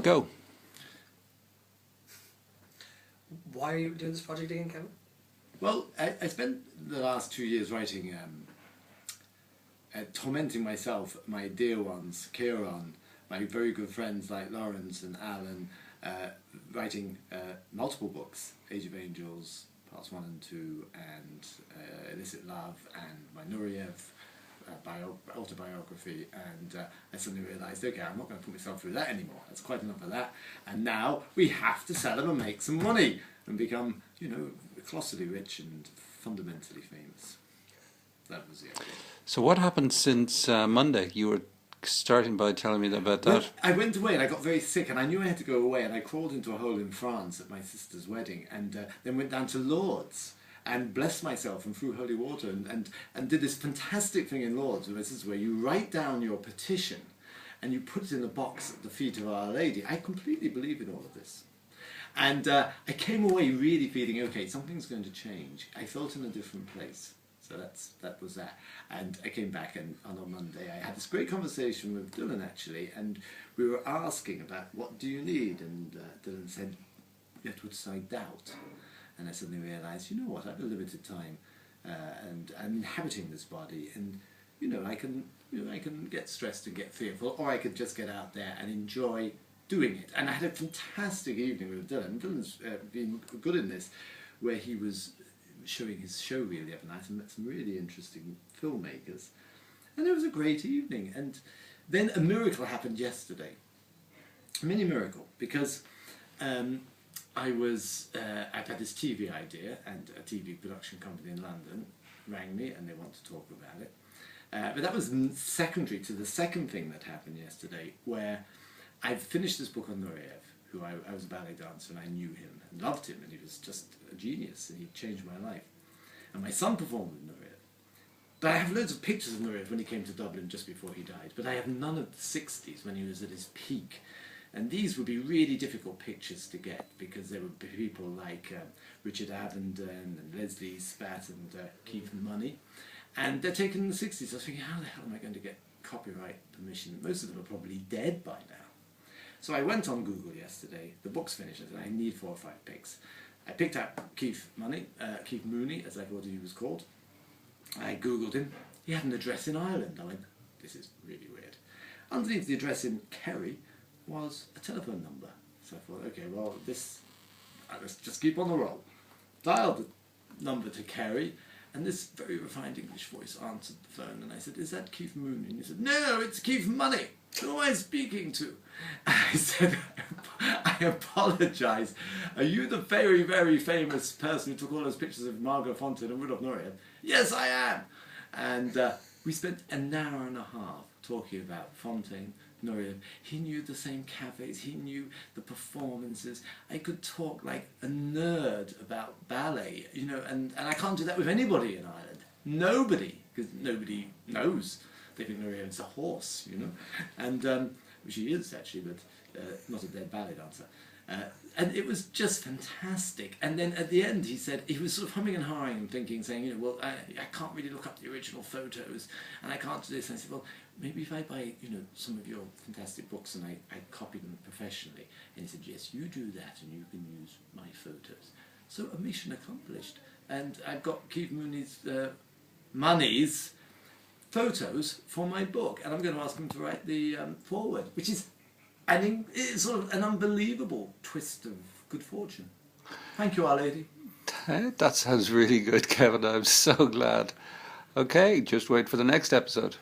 go? Why are you doing this project again, Kevin? Well, I spent the last 2 years writing, tormenting myself, my dear ones, Kieran, my very good friends like Lourdes and Alan, writing multiple books, Age of Angels, Parts 1 and 2, and Illicit Love, and my Nureyev autobiography, and I suddenly realised, okay, I'm not going to put myself through that anymore. That's quite enough of that. And now we have to sell them and make some money and become, you know, colossally rich and fundamentally famous. That was the idea. So what happened since Monday? You were starting by telling me about that. Well, I went away and I got very sick, and I knew I had to go away, and I crawled into a hole in France at my sister's wedding, and then went down to Lourdes and blessed myself and threw holy water, and did this fantastic thing in Lourdes. This is where you write down your petition and you put it in a box at the feet of Our Lady. I completely believe in all of this. And I came away really feeling, okay, something's going to change. I felt in a different place. So that was that. And I came back, and on Monday I had this great conversation with Dylan, actually, and we were asking about, what do you need? And Dylan said, yet would I doubt? And I suddenly realised, you know what, I have a limited time, and I'm inhabiting this body, and I can get stressed and get fearful, or I could just get out there and enjoy doing it. And I had a fantastic evening with Dylan. Dylan's been good in this, where he was showing his show really every night and met some really interesting filmmakers. And it was a great evening. And then a miracle happened yesterday. A mini miracle, because I've had this TV idea, and a TV production company in London rang me and they want to talk about it. But that was secondary to the second thing that happened yesterday, where I'd finished this book on Nureyev, who I was a ballet dancer, and I knew him and loved him, and he was just a genius, and he changed my life. And my son performed with Nureyev. But I have loads of pictures of Nureyev when he came to Dublin just before he died, but I have none of the 60s when he was at his peak. And these would be really difficult pictures to get, because there would be people like Richard Abenden and Leslie Spat and Keith Money. And they're taken in the 60s. I was thinking, how the hell am I going to get copyright permission? Most of them are probably dead by now. So I went on Google yesterday, the book's finished, and I need 4 or 5 pics. I picked out Keith Mooney, as I thought he was called. I Googled him. He had an address in Ireland. I went, this is really weird. Underneath the address in Kerry was a telephone number. So I thought, okay, well, let's just keep on the roll. Dialed the number to Kerry, and this very refined English voice answered the phone, and I said, is that Keith Mooney? And he said, no, it's Keith Money. Who am I speaking to? And I said, I apologise. Are you the very, very famous person who took all those pictures of Margot Fonteyn and Rudolph Nureyev? Yes, I am. And we spent an hour and a half talking about Fonteyn, Nureyev. He knew the same cafes, he knew the performances. I could talk like a nerd about ballet, and I can't do that with anybody in Ireland. Nobody, because nobody knows. They think Nureyev's a horse, and which he is actually, but not a dead ballet dancer. And it was just fantastic. And then at the end, he said, he was sort of humming and hawing and saying, well, I can't really look up the original photos, and I can't do this. And I said, well, maybe if I buy, some of your fantastic books and I copy them professionally. And he said, yes, you do that, and you can use my photos. So a mission accomplished. And I've got Keith Mooney's Money's photos for my book, and I'm going to ask him to write the foreword, which is it's sort of an unbelievable twist of good fortune. Thank you, Our Lady. That sounds really good, Kevin. I'm so glad. Okay, just wait for the next episode.